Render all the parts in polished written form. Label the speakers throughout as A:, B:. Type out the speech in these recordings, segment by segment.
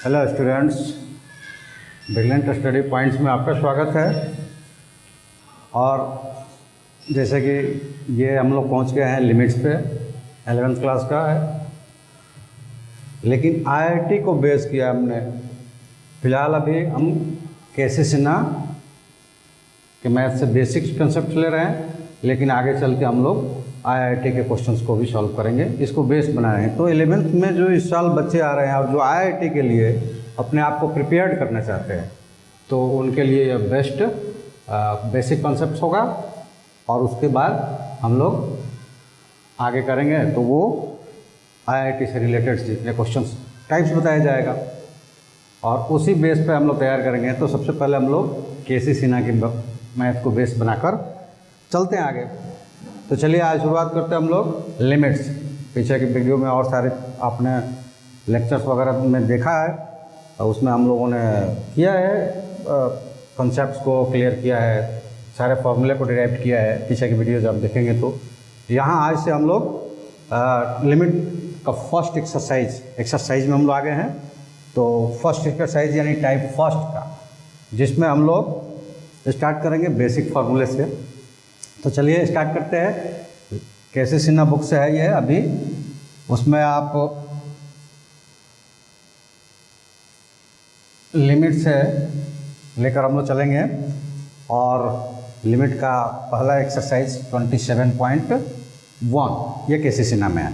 A: Hello students, brilliant study points में आपका स्वागत है। और जैसे कि ये हम लोग पहुंच गए हैं लिमिट्स पे, 11th क्लास का है, लेकिन आईआईटी को बेस किया हमने। फिलहाल अभी हम केसी सिन्हा के मैथ से बेसिक्स कंसेप्ट ले रहे हैं, लेकिन आगे चल के हम लोग आईआईटी के क्वेश्चंस को भी सॉल्व करेंगे, इसको बेस बना रहे हैं। तो 11th में जो इस साल बच्चे आ रहे हैं और जो आईआईटी के लिए अपने आप को प्रिपेयर्ड करना चाहते हैं, तो उनके लिए यह बेस्ट बेसिक कॉन्सेप्ट्स होगा। और उसके बाद हम लोग आगे करेंगे तो वो आईआईटी से रिलेटेड जितने क्वेश्चंस टाइप्स बताया जाएगा और उसी बेस पे हम लोग तैयार करेंगे। तो सबसे पहले हम लोग केसी सिन्हा की मैथ को बेस बनाकर चलते हैं आगे। तो चलिए आज शुरुआत करते हैं हम लोग लिमिट्स। पीछे की वीडियो में और सारे आपने लेक्चर्स वगैरह में देखा है, और उसमें हम लोगों ने किया है, कॉन्सेप्ट्स को क्लियर किया है, सारे फॉर्मूले को डिराइव किया है। पीछे की वीडियो जब देखेंगे तो यहाँ आज से हम लोग लिमिट का फर्स्ट एक्सरसाइज में हम लोग आगे हैं। तो फर्स्ट एक्सरसाइज यानी टाइप फर्स्ट का, जिसमें हम लोग स्टार्ट करेंगे बेसिक फार्मूले से। तो चलिए स्टार्ट करते हैं। केसी सिन्हा बुक से है ये अभी, उसमें आप लिमिट से लेकर हम लोग चलेंगे। और लिमिट का पहला एक्सरसाइज 27.1 ये केसी सिन्हा में है।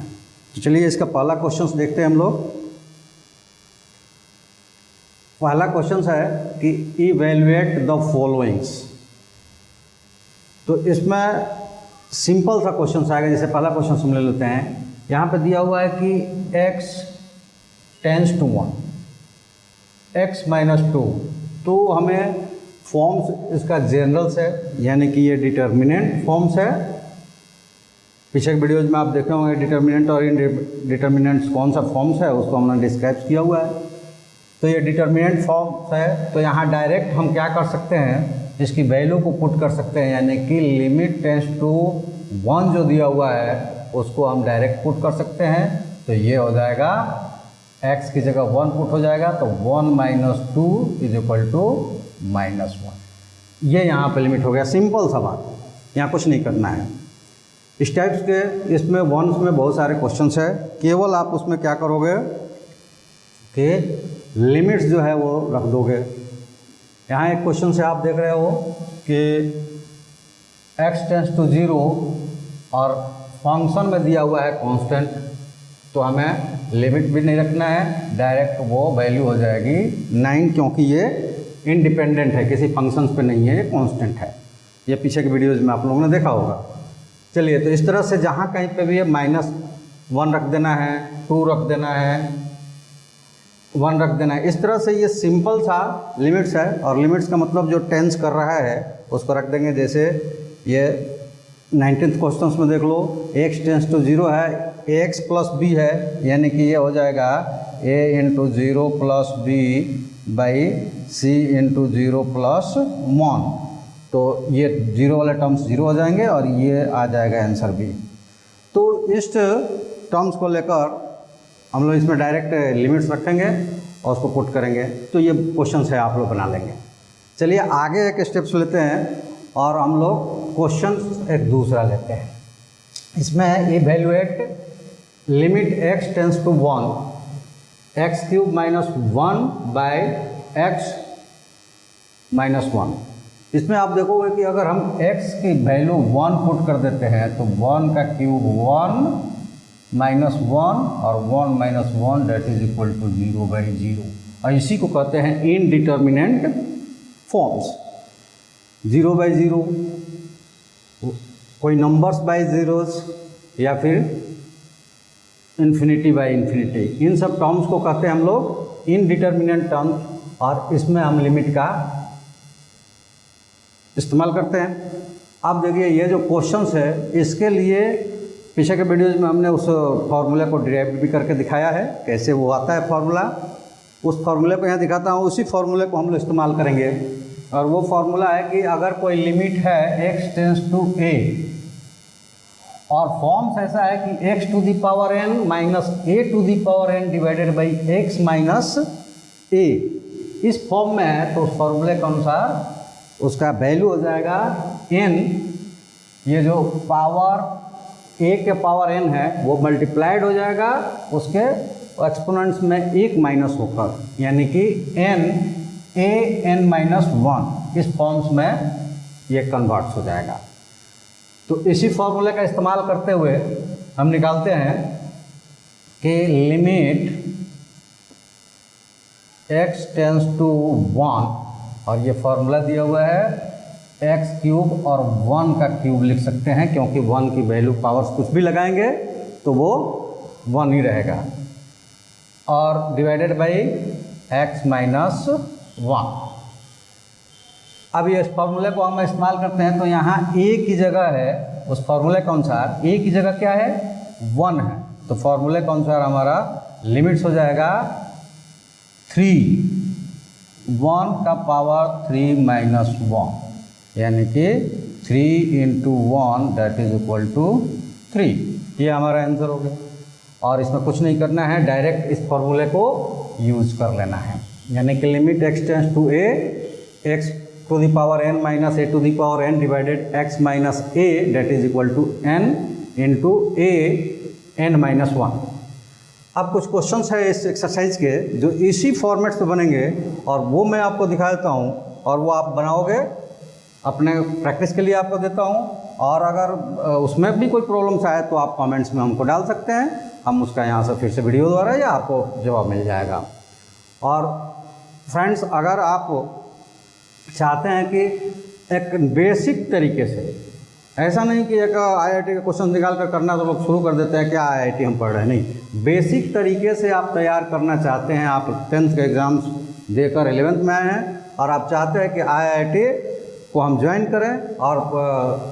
A: तो चलिए इसका पहला क्वेश्चन देखते हैं हम लोग। पहला क्वेश्चन है कि इवैल्यूएट द फॉलोइंग्स। तो इसमें सिंपल सा क्वेश्चन आएगा। जैसे पहला क्वेश्चन हम ले लेते हैं, यहाँ पे दिया हुआ है कि x टेंस टू 1, x - 2। तो हमें फॉर्म्स इसका जनरल्स है, यानी कि ये डिटर्मिनेंट फॉर्म्स है। पीछे के वीडियोज में आप देखे होंगे डिटर्मिनेंट और इनडिटर्मिनेंट्स कौन सा फॉर्म्स है, उसको हमने डिस्क्राइब किया हुआ है। तो ये डिटर्मिनेंट फॉर्म्स है, तो यहाँ डायरेक्ट हम क्या कर सकते हैं, इसकी वैल्यू को पुट कर सकते हैं, यानी कि लिमिट टेंस टू 1 जो दिया हुआ है उसको हम डायरेक्ट पुट कर सकते हैं। तो ये हो जाएगा x की जगह 1 पुट हो जाएगा, तो 1 - 2 = -1। ये यहाँ पे लिमिट हो गया। सिंपल सा बात, यहाँ कुछ नहीं करना है। इस टाइप्स के इसमें वंस में बहुत सारे क्वेश्चंस है। केवल आप उसमें क्या करोगे कि लिमिट्स जो है वो रख दोगे। यहाँ एक क्वेश्चन से आप देख रहे हो कि x टेंस टू 0 और फंक्शन में दिया हुआ है कांस्टेंट, तो हमें लिमिट भी नहीं रखना है, डायरेक्ट वो वैल्यू हो जाएगी 9, क्योंकि ये इंडिपेंडेंट है, किसी फंक्शन पे नहीं है, ये कांस्टेंट है। ये पीछे के वीडियोज़ में आप लोगों ने देखा होगा। चलिए, तो इस तरह से जहाँ कहीं पे भी है -1 रख देना है, 2 रख देना है, 1 रख देना है। इस तरह से ये सिंपल सा लिमिट्स है। और लिमिट्स का मतलब जो टेंस कर रहा है उसको रख देंगे। जैसे ये 19th क्वेश्चन में देख लो, x टेंस टू 0 है, ax + b है, यानी कि ये हो जाएगा a × 0 + b / c × 0 + 1। तो ये 0 वाले टर्म्स 0 हो जाएंगे और ये आ जाएगा आंसर b। तो इस टर्म्स को लेकर हम लोग इसमें डायरेक्ट लिमिट्स रखेंगे और उसको पुट करेंगे। तो ये क्वेश्चन है, आप लोग बना लेंगे। चलिए आगे एक स्टेप्स लेते हैं और हम लोग क्वेश्चन एक दूसरा लेते हैं। इसमें evaluate limit x tends to 1, x³ - 1 / x - 1। इसमें आप देखोगे कि अगर हम x की वैल्यू 1 पुट कर देते हैं तो 1 का क्यूब 1 - 1 और 1 - 1 = 0/0। और इसी को कहते हैं इनडिटर्मिनेंट फॉर्म्स। 0/0, कोई नंबर्स बाय जीरोस, या फिर ∞/∞। इन सब टर्म्स को कहते हैं हम लोग इनडिटर्मिनेंट टर्म्स। और इसमें हम लिमिट का इस्तेमाल करते हैं। अब देखिए, ये जो क्वेश्चंस है इसके लिए पीछे के वीडियोज़ में हमने उस फार्मूले को डिराइव भी करके दिखाया है, कैसे वो आता है फार्मूला। उस फार्मूले को यहाँ दिखाता हूँ, उसी फार्मूले को हम लोग इस्तेमाल करेंगे। और वो फार्मूला है कि अगर कोई लिमिट है x टेंस टू a और फॉर्म्स ऐसा है कि x⁴ - a⁴n / x - ए इस फॉर्म में है तो उस फॉर्मूले के अनुसार उसका वैल्यू हो जाएगा n, ये जो पावर ए के पावर n है वो मल्टीप्लाइड हो जाएगा उसके एक्सपोनेंट्स में एक माइनस होकर, यानी कि n a n माइनस 1 इस फॉर्म्स में ये कन्वर्ट्स हो जाएगा। तो इसी फॉर्मूले का इस्तेमाल करते हुए हम निकालते हैं कि लिमिट x टेंस टू 1, और ये फार्मूला दिया हुआ है x क्यूब और 1 का क्यूब लिख सकते हैं, क्योंकि 1 की वैल्यू पावर्स कुछ भी लगाएंगे तो वो 1 ही रहेगा, और डिवाइडेड बाई x माइनस 1। अब ये इस फार्मूले को हम इस्तेमाल करते हैं तो यहाँ a की जगह है, उस फार्मूले के अनुसार a की जगह क्या है 1 है, तो फार्मूले के अनुसार हमारा लिमिट्स हो जाएगा 3, 1 का पावर 3 माइनस 1, यानी कि 3 into 1 that is equal to 3। ये हमारा आंसर हो गया, और इसमें कुछ नहीं करना है, डायरेक्ट इस फॉर्मूले को यूज कर लेना है, यानी कि limit x tends to a x to the power n minus a to the power n divided x minus a that is equal to n into a n minus 1। अब कुछ क्वेश्चंस है इस exercise के जो इसी format से बनेंगे, और वो मैं आपको दिखा देता हूँ, और वो आप बनाओगे, अपने प्रैक्टिस के लिए आपको देता हूँ, और अगर उसमें भी कोई प्रॉब्लम्स आए तो आप कमेंट्स में हमको डाल सकते हैं, हम उसका यहाँ से फिर से वीडियो द्वारा या आपको जवाब मिल जाएगा। और फ्रेंड्स, अगर आप चाहते हैं कि एक बेसिक तरीके से, ऐसा नहीं कि एक आईआईटी का क्वेश्चन निकाल कर करना तो लोग शुरू कर देते हैं कि आईआईटी हम पढ़ रहे हैं, नहीं, बेसिक तरीके से आप तैयार करना चाहते हैं, आप 10th के एग्ज़ाम्स देकर 11th में आए हैं और आप चाहते हैं कि आईआईटी को हम ज्वाइन करें और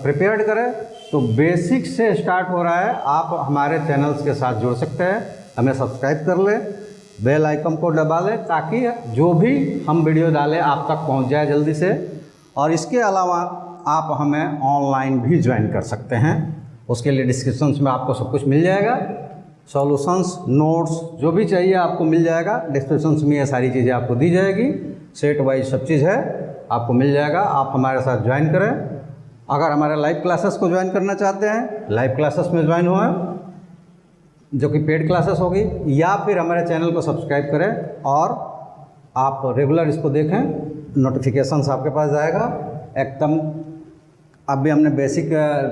A: प्रिपेयर्ड करें, तो बेसिक से स्टार्ट हो रहा है। आप हमारे चैनल्स के साथ जुड़ सकते हैं, हमें सब्सक्राइब कर लें, बेल आइकन को दबा लें, ताकि जो भी हम वीडियो डालें आप तक पहुंच जाए जल्दी से। और इसके अलावा आप हमें ऑनलाइन भी ज्वाइन कर सकते हैं, उसके लिए डिस्क्रिप्शन में आपको सब कुछ मिल जाएगा, सॉल्यूशंस, नोट्स, जो भी चाहिए आपको मिल जाएगा। डिस्क्रिप्शन में ये सारी चीज़ें आपको दी जाएगी, सेट वाइज सब चीज़ है, आपको मिल जाएगा। आप हमारे साथ ज्वाइन करें। अगर हमारे लाइव क्लासेस को ज्वाइन करना चाहते हैं, लाइव क्लासेस में ज्वाइन हुए, जो कि पेड क्लासेस होगी, या फिर हमारे चैनल को सब्सक्राइब करें और आप रेगुलर इसको देखें, नोटिफिकेशंस आपके पास जाएगा एकदम। अभी हमने बेसिक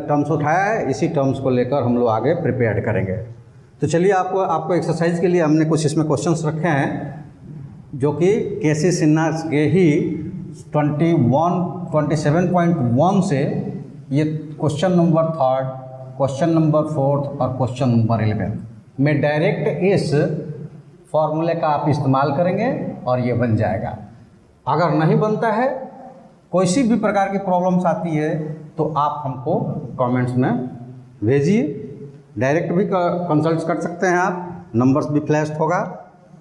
A: टर्म्स उठाया है, इसी टर्म्स को लेकर हम लोग आगे प्रिपेयर करेंगे। तो चलिए आपको एक्सरसाइज के लिए हमने कुछ इसमें क्वेश्चंस रखे हैं, जो कि केसी सिन्हा के ही 27.1 से ये क्वेश्चन नंबर 3, क्वेश्चन नंबर 4 और क्वेश्चन नंबर 11 में डायरेक्ट इस फॉर्मूले का आप इस्तेमाल करेंगे और ये बन जाएगा। अगर नहीं बनता है, कोई सी भी प्रकार की प्रॉब्लम्स आती है, तो आप हमको कमेंट्स में भेजिए, डायरेक्ट भी कंसल्ट कर सकते हैं आप, नंबर्स भी फ्लैश होगा,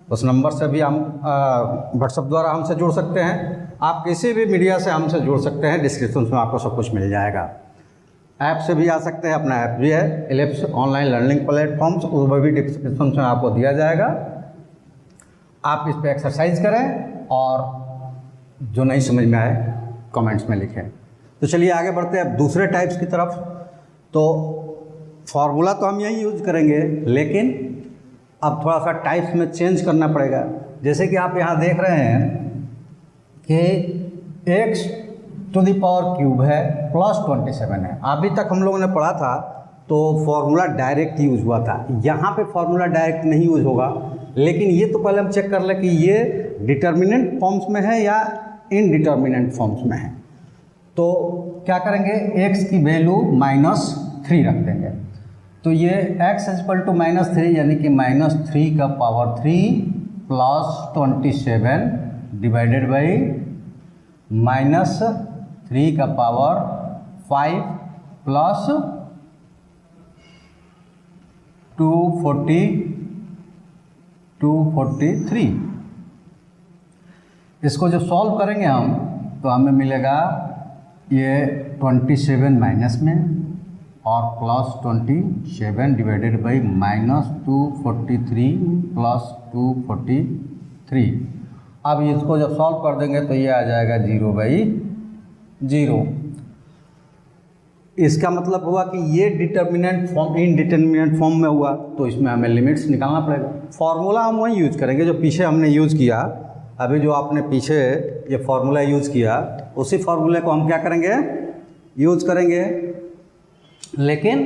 A: उस नंबर से भी हम व्हाट्सएप द्वारा हमसे जुड़ सकते हैं। आप किसी भी मीडिया से हमसे जुड़ सकते हैं, डिस्क्रिप्शन में आपको सब कुछ मिल जाएगा। ऐप से भी आ सकते हैं, अपना ऐप भी है एलिप्स ऑनलाइन लर्निंग प्लेटफॉर्म्स, उस पर भी डिस्क्रिप्शन में आपको दिया जाएगा। आप इस पर एक्सरसाइज करें और जो नहीं समझ में आए कमेंट्स में लिखें। तो चलिए आगे बढ़ते हैं अब दूसरे टाइप्स की तरफ। तो फार्मूला तो हम यही यूज करेंगे, लेकिन अब थोड़ा सा टाइप्स में चेंज करना पड़ेगा। जैसे कि आप यहाँ देख रहे हैं कि x to the power cube है प्लस 27 है। अभी तक हम लोगों ने पढ़ा था तो फार्मूला डायरेक्ट यूज हुआ था, यहाँ पे फार्मूला डायरेक्ट नहीं यूज होगा, लेकिन ये तो पहले हम चेक कर लें कि ये डिटर्मिनेंट फॉर्म्स में है या इनडिटर्मिनेंट फॉर्म्स में है। तो क्या करेंगे, x की वैल्यू -3 रख देंगे, तो ये x इक्वल टू -3 यानी कि -3 का पावर 3 प्लस 27 डिवाइडेड बाई -3 का पावर 5 प्लस 243। इसको जो सॉल्व करेंगे हम तो हमें मिलेगा ये 27 माइनस में और प्लस 27 डिवाइडेड बाई -243 प्लस 243, अब इसको जब सॉल्व कर देंगे तो ये आ जाएगा 0/0। इसका मतलब हुआ कि ये डिटर्मिनेंट फॉर्म इनडिटर्मिनेंट फॉर्म में हुआ, तो इसमें हमें लिमिट्स निकालना पड़ेगा। फॉर्मूला हम वही यूज करेंगे जो पीछे हमने यूज़ किया। अभी जो आपने पीछे ये फार्मूला यूज़ किया, उसी फार्मूले को हम क्या करेंगे, यूज़ करेंगे, लेकिन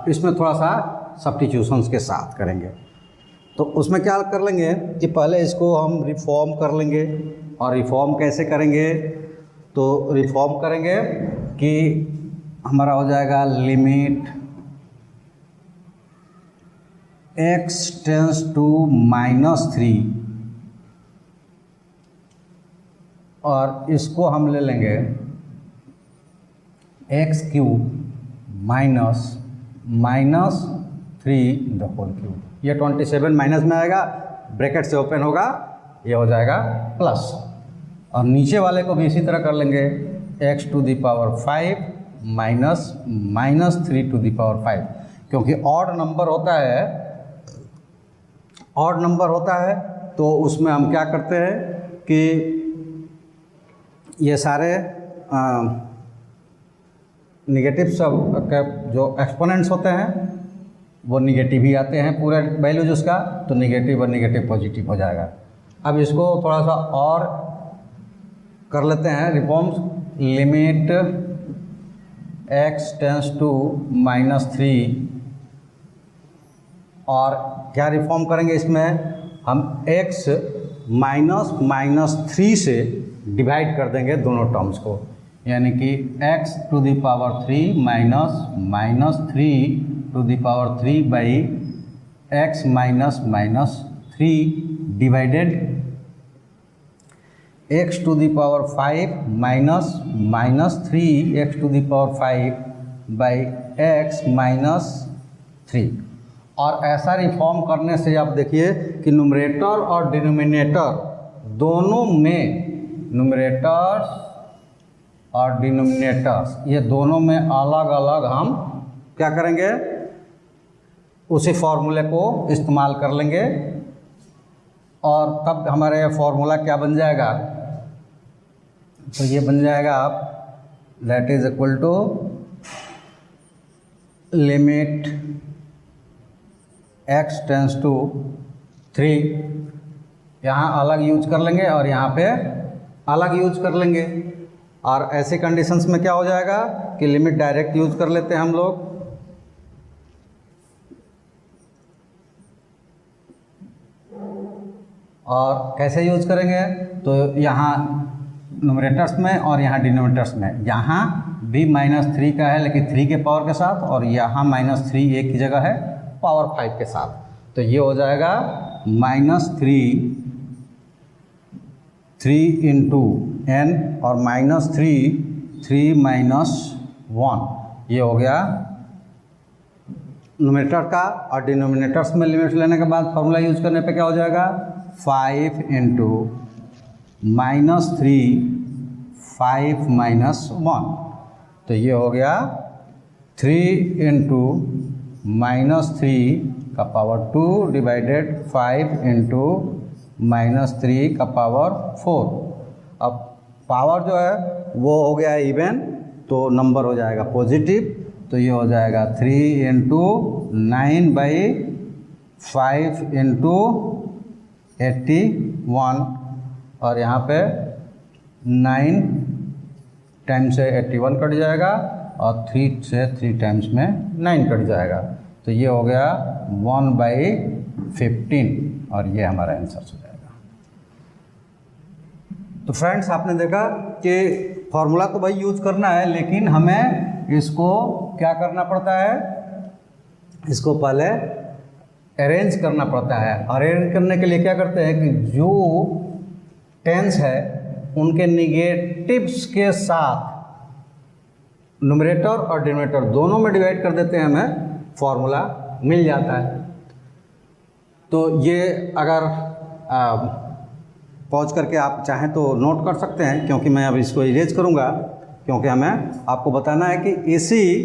A: इसमें थोड़ा सा सब्स्टिट्यूशंस के साथ करेंगे। तो उसमें क्या कर लेंगे कि पहले इसको हम रिफॉर्म कर लेंगे। और रिफॉर्म कैसे करेंगे, तो रिफॉर्म करेंगे कि हमारा हो जाएगा लिमिट x टेंस टू -3, और इसको हम ले लेंगे x³ -3 द होल क्यूब। ये 27 माइनस में आएगा, ब्रैकेट से ओपन होगा, ये हो जाएगा प्लस। और नीचे वाले को भी इसी तरह कर लेंगे, x⁵ -3⁵, क्योंकि ऑड नंबर होता है, तो उसमें हम क्या करते हैं कि ये सारे निगेटिव सब जो एक्सपोनेंट्स होते हैं वो निगेटिव ही आते हैं, पूरे वैल्यूज उसका, तो निगेटिव और निगेटिव पॉजिटिव हो जाएगा। अब इसको थोड़ा सा और कर लेते हैं reforms. Limit x tends to -3, और क्या रिफॉर्म करेंगे इसमें, हम x -3 से डिवाइड कर देंगे दोनों टर्म्स को, यानी कि x⁵ -3 -3/x divided x⁵ -3x⁵/x-3। और ऐसा रिफॉर्म करने से आप देखिए कि न्यूमरेटर और डिनोमिनेटर दोनों में, न्यूमरेटर्स और डिनोमिनेटर्स ये दोनों में अलग अलग हम क्या करेंगे, उसी फॉर्मूले को इस्तेमाल कर लेंगे। और तब हमारे फॉर्मूला क्या बन जाएगा, तो ये बन जाएगा that is equal to limit x tends to 3, यहाँ अलग यूज कर लेंगे और यहाँ पे अलग यूज कर लेंगे। और ऐसे कंडीशंस में क्या हो जाएगा कि लिमिट डायरेक्ट यूज कर लेते हैं हम लोग, और कैसे यूज करेंगे, तो यहाँ न्यूमरेटर्स में और यहाँ डिनोमिनेटर्स में, यहाँ भी -3 का है लेकिन 3 के पावर के साथ, और यहाँ -3 एक की जगह है पावर 5 के साथ। तो ये हो जाएगा -3 इंटू n और -3 -1, ये हो गया न्यूमरेटर का। और डिनोमिनेटर्स में लिमिट लेने के बाद फॉर्मूला यूज करने पे क्या हो जाएगा, 5 इंटू -3 5 -1, तो ये हो गया 3 इंटू -3⁻² डिवाइडेड 5 इंटू -3⁻4। अब पावर जो है वो हो गया इवन, तो नंबर हो जाएगा पॉजिटिव, तो ये हो जाएगा 3 इंटू 9/5 इंटू 81, और यहाँ पे 9 टाइम्स से 81 कट जाएगा और 3 से 3 टाइम्स में 9 कट जाएगा, तो ये हो गया 1/15, और ये हमारा आंसर हो जाएगा। तो फ्रेंड्स आपने देखा कि फॉर्मूला तो भाई यूज करना है, लेकिन हमें इसको क्या करना पड़ता है, इसको पहले अरेंज करना पड़ता है। अरेंज करने के लिए क्या करते हैं कि जो टेंस है उनके निगेटिव्स के साथ न्यूमरेटर और डिनोमिनेटर दोनों में डिवाइड कर देते हैं, हमें फॉर्मूला मिल जाता है। तो ये अगर पॉज करके आप चाहें तो नोट कर सकते हैं, क्योंकि मैं अब इसको इरेज करूँगा, क्योंकि हमें आपको बताना है कि इसी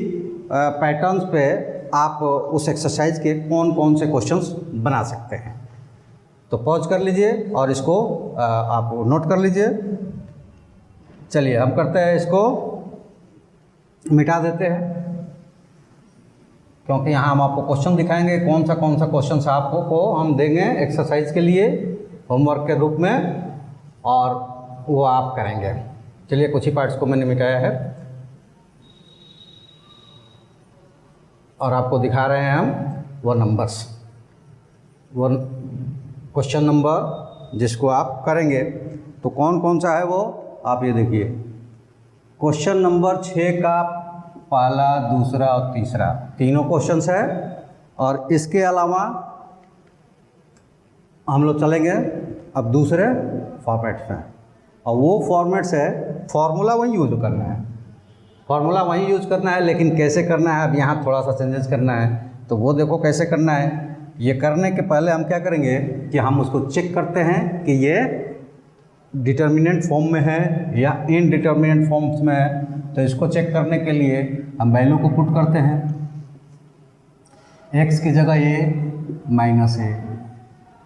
A: पैटर्न्स पे आप उस एक्सरसाइज के कौन कौन से क्वेश्चंस बना सकते हैं। तो पॉज कर लीजिए और इसको आप नोट कर लीजिए। चलिए हम करते हैं, इसको मिटा देते हैं, क्योंकि यहाँ हम आपको क्वेश्चन दिखाएंगे कौन सा क्वेश्चन आपको को हम देंगे एक्सरसाइज के लिए होमवर्क के रूप में, और वो आप करेंगे। चलिए कुछ ही पार्ट्स को मैंने मिटाया है और आपको दिखा रहे हैं हम वो नंबर्स, वो क्वेश्चन नंबर जिसको आप करेंगे। तो कौन कौन सा है वो आप ये देखिए। क्वेश्चन नंबर 6 का पहला, दूसरा और तीसरा तीनों क्वेश्चंस है, और इसके अलावा हम लोग चलेंगे अब दूसरे फॉर्मेट्स में, और वो फॉर्मेट्स है फॉर्मूला वही यूज करना है, फॉर्मूला वही यूज करना है, लेकिन कैसे करना है अब यहाँ थोड़ा सा चेंजेस करना है। तो वो देखो कैसे करना है। ये करने के पहले हम क्या करेंगे कि हम उसको चेक करते हैं कि ये डिटर्मिनेंट फॉर्म में है या इनडिटर्मिनेंट फॉर्म्स में है। तो इसको चेक करने के लिए हम वैल्यू को पुट करते हैं। x की जगह ये -a,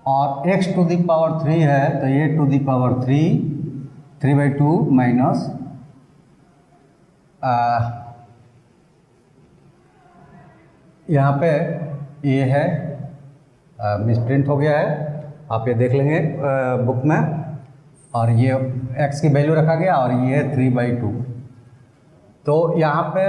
A: और x टू दी पावर 3 है तो ये टू दी पावर 3/2 माइनस यहाँ पे ये है मिसप्रिंट हो गया है, आप ये देख लेंगे बुक में, और ये x की वैल्यू रखा गया और ये 3/2। तो यहाँ पे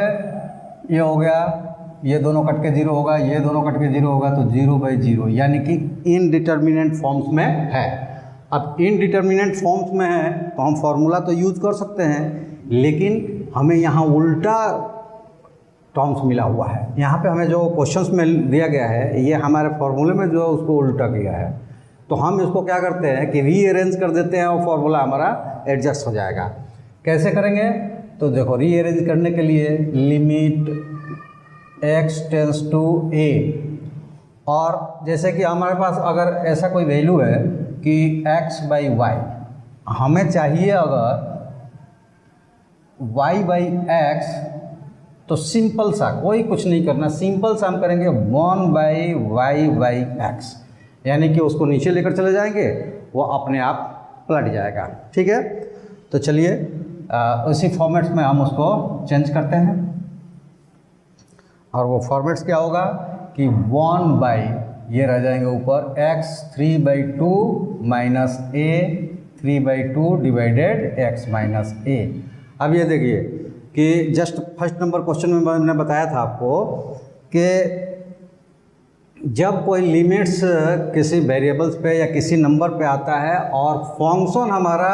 A: ये हो गया, ये दोनों कट के 0 होगा, ये दोनों कट के 0 होगा, तो 0/0 यानी कि इनडिटर्मिनेंट फॉर्म्स में है। अब इनडिटर्मिनेंट फॉर्म्स में है तो हम फार्मूला तो यूज़ कर सकते हैं, लेकिन हमें यहाँ उल्टा टर्म्स मिला हुआ है। यहाँ पे हमें जो क्वेश्चंस में दिया गया है ये हमारे फार्मूले में जो है उसको उल्टा किया है। तो हम इसको क्या करते हैं कि रीअरेंज कर देते हैं और फार्मूला हमारा एडजस्ट हो जाएगा। कैसे करेंगे? तो देखो रीअरेंज करने के लिए limit x tends to a, और जैसे कि हमारे पास अगर ऐसा कोई वैल्यू है कि x/y, हमें चाहिए अगर y/x, तो सिंपल सा कोई कुछ नहीं करना, सिंपल सा हम करेंगे 1/y/x, यानी कि उसको नीचे लेकर चले जाएंगे, वो अपने आप पलट जाएगा। ठीक है, तो चलिए उसी फॉर्मेट्स में हम उसको चेंज करते हैं, और वो फॉर्मेट्स क्या होगा कि 1/ ये रह जाएंगे ऊपर x 3/2 minus a 3/2 divided x minus a। अब ये देखिए कि जस्ट फर्स्ट नंबर क्वेश्चन में मैंने बताया था आपको कि जब कोई लिमिट्स किसी वेरिएबल्स पे या किसी नंबर पे आता है और फंक्शन हमारा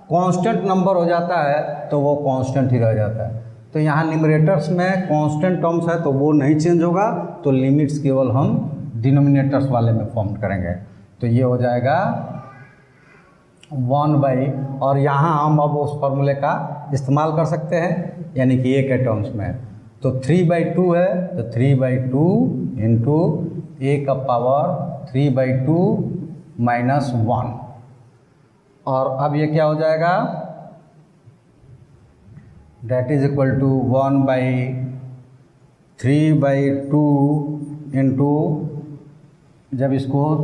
A: कांस्टेंट नंबर हो जाता है तो वो कांस्टेंट ही रह जाता है। तो यहाँ न्यूमरेटर्स में कांस्टेंट टर्म्स है तो वो नहीं चेंज होगा, तो लिमिट्स केवल हम डिनोमिनेटर्स वाले में फॉर्म करेंगे। तो ये हो जाएगा 1/, और यहाँ हम अब उस फॉर्मूले का इस्तेमाल कर सकते हैं, यानी कि a के टर्म्स में। तो 3/2 है तो 3/2 इंटू a का पावर 3/2 माइनस 1, और अब ये क्या हो जाएगा, that is equal to 1/3/2 into, जब इसको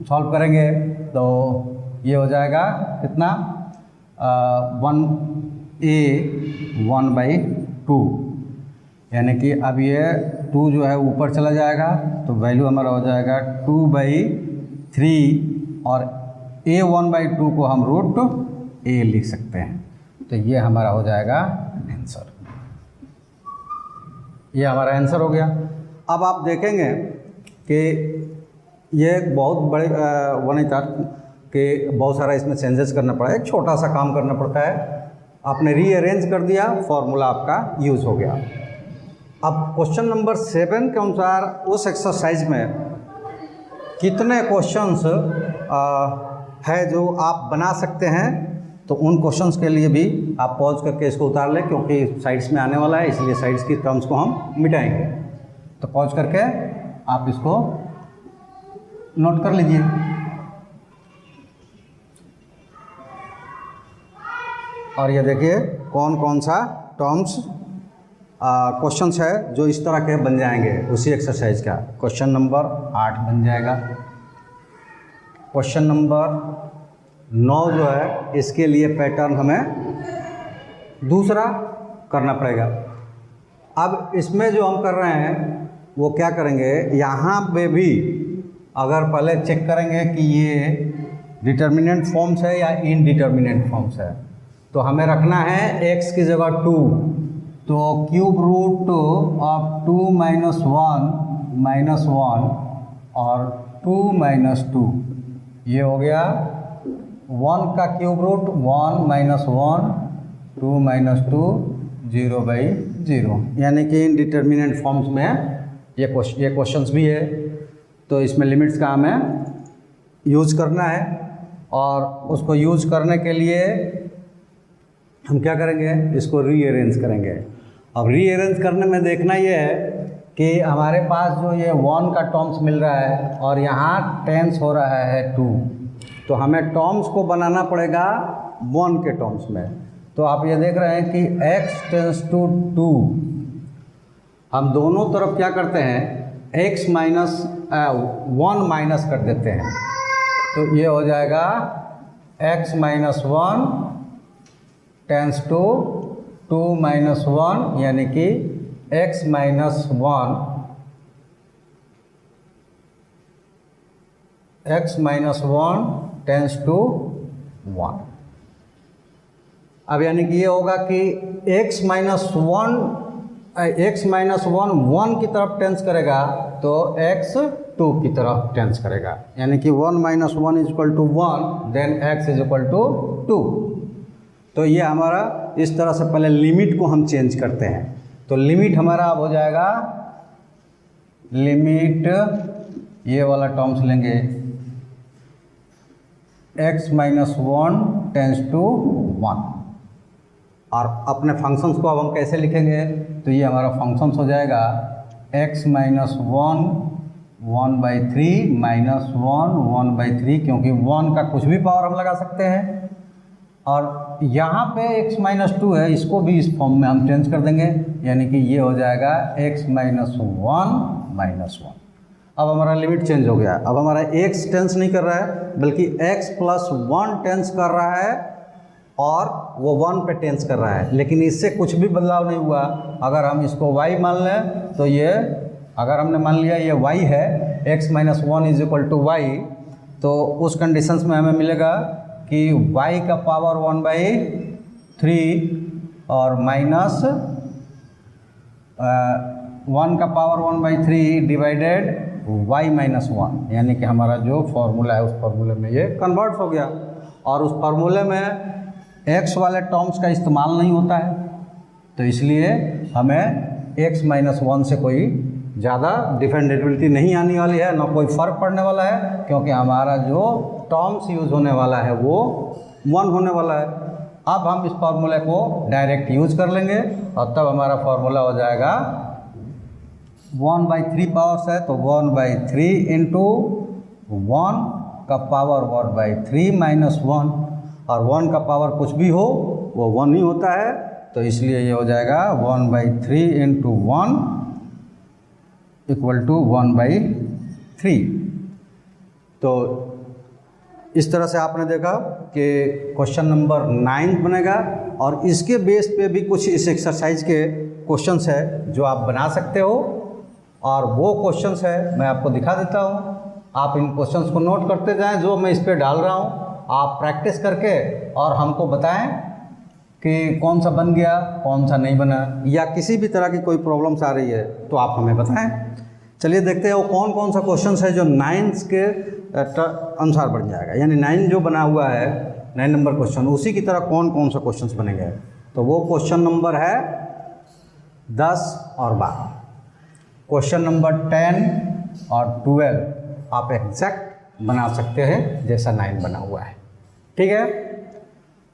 A: सॉल्व करेंगे तो ये हो जाएगा कितना 1a 1/2, यानी कि अब ये 2 जो है ऊपर चला जाएगा तो वैल्यू हमारा हो जाएगा 2/3, और a 1/2 को हम √a लिख सकते हैं। तो ये हमारा हो जाएगा आंसर, ये हमारा आंसर हो गया। अब आप देखेंगे कि ये एक बहुत बड़े वन था कि बहुत सारा इसमें चेंजेस करना पड़ा, एक छोटा सा काम करना पड़ता है। आपने रीअरेंज कर दिया, फॉर्मूला आपका यूज़ हो गया। अब क्वेश्चन नंबर 7 के अनुसार उस एक्सरसाइज में कितने क्वेश्चंस है जो आप बना सकते हैं, तो उन क्वेश्चंस के लिए भी आप पॉज करके इसको उतार लें, क्योंकि साइड्स में आने वाला है, इसलिए साइड्स की टर्म्स को हम मिटाएंगे। तो पॉज करके आप इसको नोट कर लीजिए। और ये देखिए कौन कौन सा टर्म्स क्वेश्चंस है जो इस तरह के बन जाएंगे उसी एक्सरसाइज का। क्वेश्चन नंबर 8 बन जाएगा, क्वेश्चन नंबर 9 जो है इसके लिए पैटर्न हमें दूसरा करना पड़ेगा। अब इसमें जो हम कर रहे हैं वो क्या करेंगे, यहाँ पे भी अगर पहले चेक करेंगे कि ये डिटर्मिनेंट फॉर्म्स है या इनडिटर्मिनेंट फॉर्म्स है, तो हमें रखना है x की जगह 2, तो क्यूब रूट ऑफ 2 माइनस 1 और 2 माइनस 2, ये हो गया 1 का क्यूब रूट 1 माइनस 1 2 माइनस 2 0/0, यानी कि इनडिटर्मिनेंट फॉर्म्स में ये क्वेश्चंस भी है। तो इसमें लिमिट्स का हमें यूज़ करना है और उसको यूज़ करने के लिए हम क्या करेंगे, इसको रीअरेंज करेंगे। अब रीअरेंज करने में देखना ये है कि हमारे पास जो ये 1 का टर्म्स मिल रहा है और यहाँ टेंस हो रहा है 2, तो हमें टर्म्स को बनाना पड़ेगा 1 के टर्म्स में। तो आप ये देख रहे हैं कि x टेंस टू 2, हम दोनों तरफ क्या करते हैं, x माइनस 1 माइनस कर देते हैं, तो ये हो जाएगा x minus 1 tends to 2 minus 1, यानी कि x माइनस 1 टेंस टू 1। अब यानी कि ये होगा कि x माइनस 1 1 की तरफ टेंस करेगा तो x 2 की तरफ टेंस करेगा, यानी कि 1 minus 1 is equal to 1, then x is equal to 2। तो ये हमारा इस तरह से पहले लिमिट को हम चेंज करते हैं। तो लिमिट हमारा अब हो जाएगा, लिमिट ये वाला टर्म्स लेंगे x माइनस 1 टेंस टू 1, और अपने फंक्शंस को अब हम कैसे लिखेंगे, तो ये हमारा फंक्शंस हो जाएगा x माइनस 1 1/3 माइनस 1 1/3, क्योंकि 1 का कुछ भी पावर हम लगा सकते हैं। और यहाँ पे x माइनस 2 है, इसको भी इस फॉर्म में हम चेंज कर देंगे, यानी कि ये हो जाएगा x माइनस 1 माइनस 1। अब हमारा लिमिट चेंज हो गया। अब हमारा x टेंस नहीं कर रहा है बल्कि x प्लस 1 टेंस कर रहा है और वो 1 पे टेंस कर रहा है, लेकिन इससे कुछ भी बदलाव नहीं हुआ। अगर हम इसको y मान लें तो ये, अगर हमने मान लिया ये y है, x minus 1 is equal to y, तो उस कंडीशंस में हमें मिलेगा कि y का पावर 1/3 और माइनस 1 का पावर 1/3 डिवाइडेड y माइनस 1, यानी कि हमारा जो फॉर्मूला है उस फॉर्मूले में ये कन्वर्ट हो गया। और उस फॉर्मूले में x वाले टर्म्स का इस्तेमाल नहीं होता है, तो इसलिए हमें x माइनस 1 से कोई ज़्यादा डिफरेंशिएबिलिटी नहीं आने वाली है, ना कोई फ़र्क पड़ने वाला है, क्योंकि हमारा जो टर्म्स यूज़ होने वाला है वो 1 होने वाला है। अब हम इस फार्मूले को डायरेक्ट यूज़ कर लेंगे और तब हमारा फार्मूला हो जाएगा 1/3 पावर्स है, तो 1/3 इंटू 1 का पावर 1/3 माइनस 1, और 1 का पावर कुछ भी हो वो 1 ही होता है, तो इसलिए ये हो जाएगा 1/3 इंटू 1 इक्वल टू 1/3। तो इस तरह से आपने देखा कि क्वेश्चन नंबर 9 बनेगा, और इसके बेस पे भी कुछ इस एक्सरसाइज के क्वेश्चंस है जो आप बना सकते हो, और वो क्वेश्चंस है मैं आपको दिखा देता हूँ। आप इन क्वेश्चंस को नोट करते जाएं जो मैं इस पर डाल रहा हूँ, आप प्रैक्टिस करके और हमको बताएं कि कौन सा बन गया कौन सा नहीं बना, या किसी भी तरह की कोई प्रॉब्लम्स आ रही है तो आप हमें बताएं। चलिए देखते हैं वो कौन कौन सा क्वेश्चंस है जो 9 के अनुसार बन जाएगा, यानी 9 जो बना हुआ है 9 नंबर क्वेश्चन, उसी की तरह कौन कौन सा क्वेश्चंस बनेंगे। तो वो क्वेश्चन नंबर है 10 और 12। क्वेश्चन नंबर 10 और 12 आप एग्जैक्ट बना सकते हैं जैसा 9 बना हुआ है, ठीक है।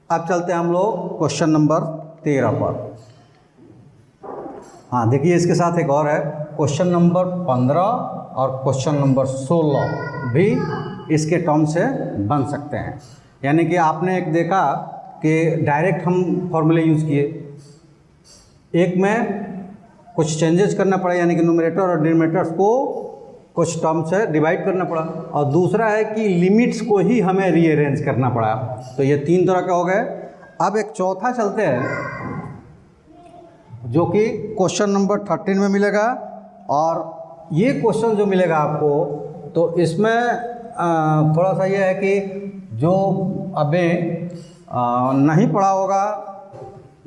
A: अब चलते हैं हम लोग क्वेश्चन नंबर 13 पर। हाँ देखिए, इसके साथ एक और है, क्वेश्चन नंबर 15 और क्वेश्चन नंबर 16 भी इसके टर्म से बन सकते हैं। यानी कि आपने एक देखा कि डायरेक्ट हम फॉर्मूले यूज़ किए, एक में कुछ चेंजेस करना पड़ा, यानी कि न्यूमरेटर और डिनोमिनेटर्स को कुछ टर्म से डिवाइड करना पड़ा, और दूसरा है कि लिमिट्स को ही हमें रीअरेंज करना पड़ा। तो ये 3 तरह के हो गए। अब एक चौथा चलते हैं जो कि क्वेश्चन नंबर 13 में मिलेगा। और ये क्वेश्चन जो मिलेगा आपको, तो इसमें थोड़ा सा ये है कि जो अभी नहीं पढ़ा होगा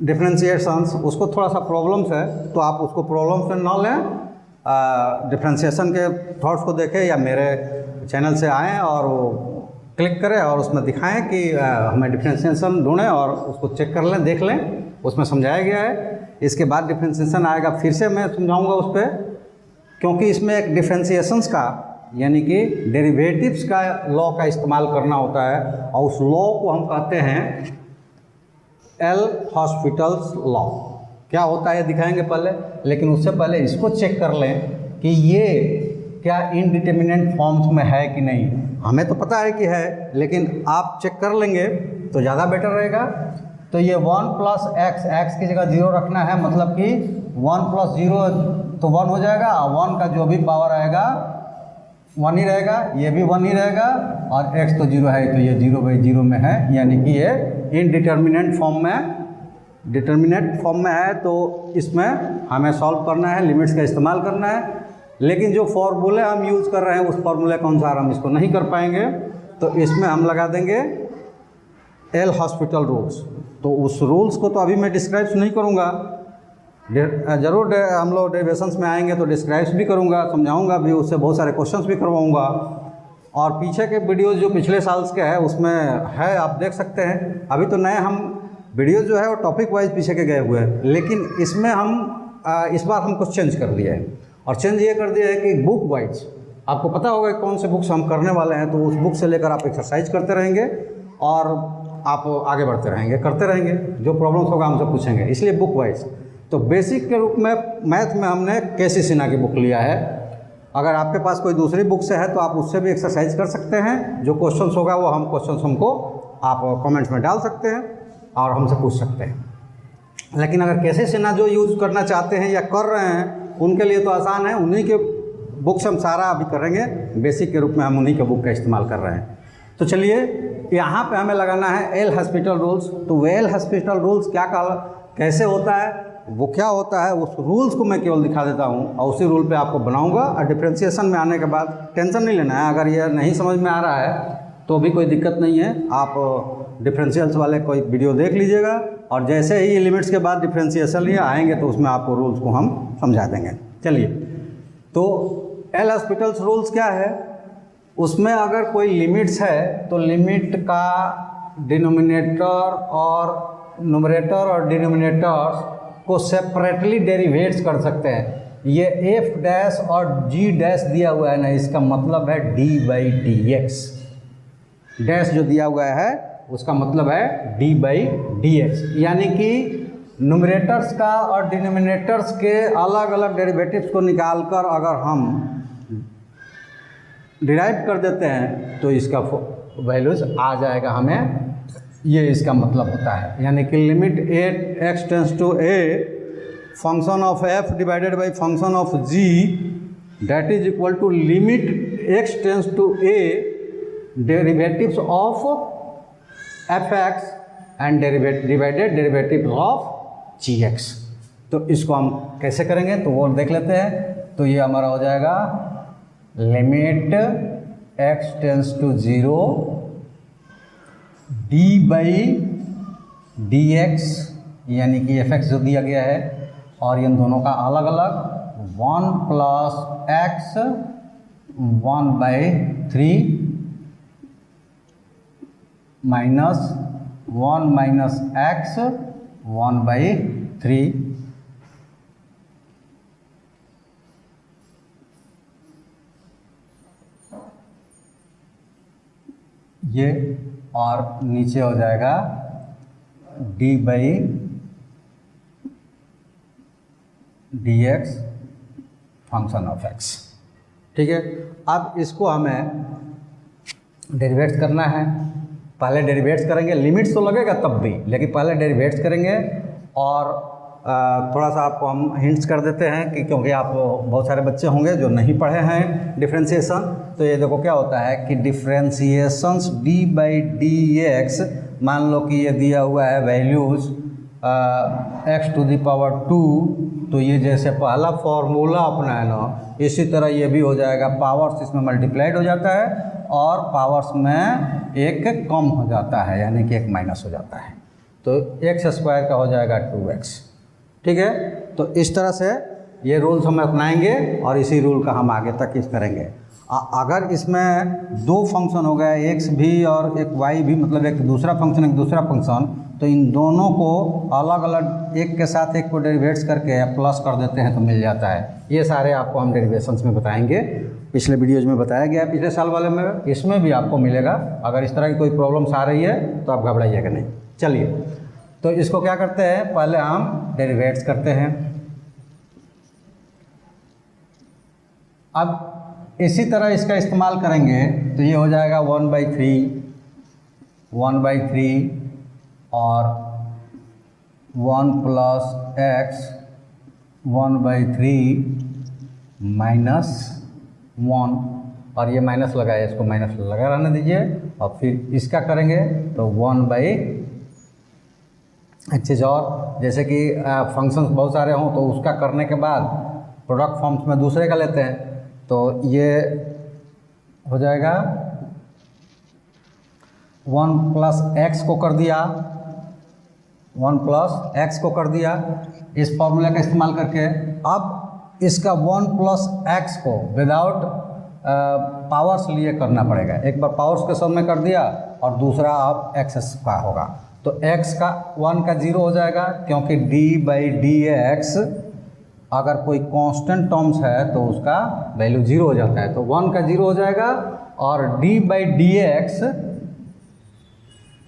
A: डिफरेंशिएशंस, उसको थोड़ा सा प्रॉब्लम्स है, तो आप उसको प्रॉब्लम से ना लें, डिफरेंशिएशन के थॉट्स को देखें या मेरे चैनल से आएँ और वो क्लिक करें और उसमें दिखाएं कि हमें डिफरेंशिएशन ढूंढें और उसको चेक कर लें, देख लें, उसमें समझाया गया है। इसके बाद डिफरेंशिएशन आएगा, फिर से मैं समझाऊंगा उस पर, क्योंकि इसमें एक डिफरेंशिएशंस का यानी कि डेरिवेटिव्स का लॉ का इस्तेमाल करना होता है, और उस लॉ को हम कहते हैं एल हॉस्पिटल्स लॉ। क्या होता है दिखाएंगे पहले, लेकिन उससे पहले इसको चेक कर लें कि ये क्या इनडिटर्मिनेंट फॉर्म्स में है कि नहीं। हमें तो पता है कि है, लेकिन आप चेक कर लेंगे तो ज़्यादा बेटर रहेगा। तो ये 1 प्लस एक्स, एक्स की जगह 0 रखना है, मतलब कि 1 प्लस 0 तो 1 हो जाएगा, और 1 का जो भी पावर आएगा 1 ही रहेगा, ये भी 1 ही रहेगा, और x तो 0 है, तो ये 0/0 में है, यानी कि ये इनडिटर्मिनेंट फॉर्म में, डिटर्मिनेंट फॉर्म में है। तो इसमें हमें सॉल्व करना है, लिमिट्स का इस्तेमाल करना है, लेकिन जो फॉर्मूले हम यूज़ कर रहे हैं उस फॉर्मूले के अनुसार हम इसको नहीं कर पाएंगे। तो इसमें हम लगा देंगे एल हॉस्पिटल रूल्स। तो उस रूल्स को तो अभी मैं डिस्क्राइब नहीं करूँगा, ज़रूर हम लोग डेरिवेशंस में आएंगे तो डिस्क्राइब भी करूँगा, समझाऊँगा भी, उससे बहुत सारे क्वेश्चंस भी करवाऊँगा। और पीछे के वीडियोज़ जो पिछले साल के हैं उसमें है, आप देख सकते हैं। अभी तो नए हम वीडियो जो है वो टॉपिक वाइज पीछे के गए हुए हैं, लेकिन इसमें हम इस बार हम कुछ चेंज कर दिया है। और चेंज ये कर दिया है कि बुक वाइज आपको पता होगा कौन से बुक्स हम करने वाले हैं, तो उस बुक से लेकर आप एक्सरसाइज करते रहेंगे और आप आगे बढ़ते रहेंगे, करते रहेंगे, जो प्रॉब्लम्स होगा हमसे पूछेंगे, इसलिए बुक वाइज। तो बेसिक के रूप में मैथ में हमने केसी सिन्हा की बुक लिया है। अगर आपके पास कोई दूसरी बुक से है तो आप उससे भी एक्सरसाइज कर सकते हैं। जो क्वेश्चंस होगा वो हम क्वेश्चंस हमको आप कमेंट्स में डाल सकते हैं और हमसे पूछ सकते हैं। लेकिन अगर केसी सिन्हा जो यूज़ करना चाहते हैं या कर रहे हैं उनके लिए तो आसान है, उन्हीं के बुक से हम सारा अभी करेंगे। बेसिक के रूप में हम उन्हीं के बुक का इस्तेमाल कर रहे हैं। तो चलिए यहाँ पे हमें लगाना है एल हॉस्पिटल रूल्स। तो एल हॉस्पिटल रूल्स कैसे होता है, वो क्या होता है, उस रूल्स को मैं केवल दिखा देता हूँ और उसी रूल पे आपको बनाऊंगा। और डिफ्रेंशिएशन में आने के बाद टेंशन नहीं लेना है, अगर ये नहीं समझ में आ रहा है तो भी कोई दिक्कत नहीं है, आप डिफरेंशियल्स वाले कोई वीडियो देख लीजिएगा और जैसे ही लिमिट्स के बाद डिफरेंशिएशन ही आएंगे तो उसमें आपको रूल्स को हम समझा देंगे। चलिए, तो एल हॉस्पिटल्स रूल्स क्या है, उसमें अगर कोई लिमिट्स है तो लिमिट का डिनोमिनेटर और न्यूमरेटर और डिनोमिनेटर्स को सेपरेटली डेरिवेट्स कर सकते हैं। ये एफ डैश और जी डैश दिया हुआ है ना, इसका मतलब है d/dx। डैश जो दिया हुआ है उसका मतलब है d/dx, यानी कि न्यूमरेटर्स का और डिनोमिनेटर्स के अलग अलग डेरिवेटिव्स को निकालकर अगर हम डिराइव कर देते हैं तो इसका वैल्यूज आ जाएगा हमें, ये इसका मतलब होता है। यानी कि limit x tends to a function of f divided by function of g that is equal to limit x tends to a derivatives of fx and divided derivative of gx। तो इसको हम कैसे करेंगे तो वो देख लेते हैं। तो ये हमारा हो जाएगा limit x tends to 0 d/dx, यानी कि fx जो दिया गया है और इन दोनों का अलग अलग 1 plus x 1/3 minus 1 minus x 1/3। ये और नीचे हो जाएगा d/dx फंक्शन ऑफ x। ठीक है, अब इसको हमें डेरिवेट्स करना है। पहले डेरिवेट्स करेंगे, लिमिट्स तो लगेगा तब भी, लेकिन पहले डेरिवेट्स करेंगे और थोड़ा सा आपको हम हिंट्स कर देते हैं कि क्योंकि आप बहुत सारे बच्चे होंगे जो नहीं पढ़े हैं डिफ्रेंशिएशन। तो ये देखो क्या होता है कि डिफ्रेंशिएशंस d/dx, मान लो कि ये दिया हुआ है वैल्यूज़ x⁻², तो ये जैसे पहला फॉर्मूला अपना है ना, इसी तरह ये भी हो जाएगा, पावर्स इसमें मल्टीप्लाइड हो जाता है और पावर्स में एक कम हो जाता है, यानी कि एक माइनस हो जाता है, तो x² का हो जाएगा 2x। ठीक है, तो इस तरह से ये रूल्स हम अपनाएंगे और इसी रूल का हम आगे तक करेंगे। अगर इसमें दो फंक्शन हो गए, x भी और एक y भी, मतलब एक दूसरा फंक्शन एक दूसरा फंक्शन, तो इन दोनों को अलग अलग एक के साथ एक को डेरिवेट्स करके प्लस कर देते हैं तो मिल जाता है। ये सारे आपको हम डेरिवेशंस में बताएंगे, पिछले वीडियोज़ में बताया गया है, पिछले साल वाले में, इसमें भी आपको मिलेगा। अगर इस तरह की कोई प्रॉब्लम्स आ रही है तो आप घबराइएगा नहीं। चलिए, तो इसको क्या करते हैं, पहले हम डेरिवेट्स करते हैं। अब इसी तरह इसका इस्तेमाल करेंगे तो ये हो जाएगा 1/3 और 1 + x 1/3 - 1, और ये माइनस लगा है, इसको माइनस लगा रहने दीजिए। और फिर इसका करेंगे तो 1/, एक चीज़ और, जैसे कि फंक्शंस बहुत सारे हों तो उसका करने के बाद प्रोडक्ट फॉर्म्स में दूसरे का लेते हैं, तो ये हो जाएगा 1 + x को कर दिया, 1 + x को कर दिया इस फॉर्मूले का इस्तेमाल करके। अब इसका 1 + x को विदाउट पावर्स लिए करना पड़ेगा। एक बार पावर्स के सामने कर दिया और दूसरा अब x का होगा, तो x का 1 का 0 हो जाएगा, क्योंकि d/dx अगर कोई कांस्टेंट टर्म्स है तो उसका वैल्यू 0 हो जाता है, तो 1 का 0 हो जाएगा, और d/dx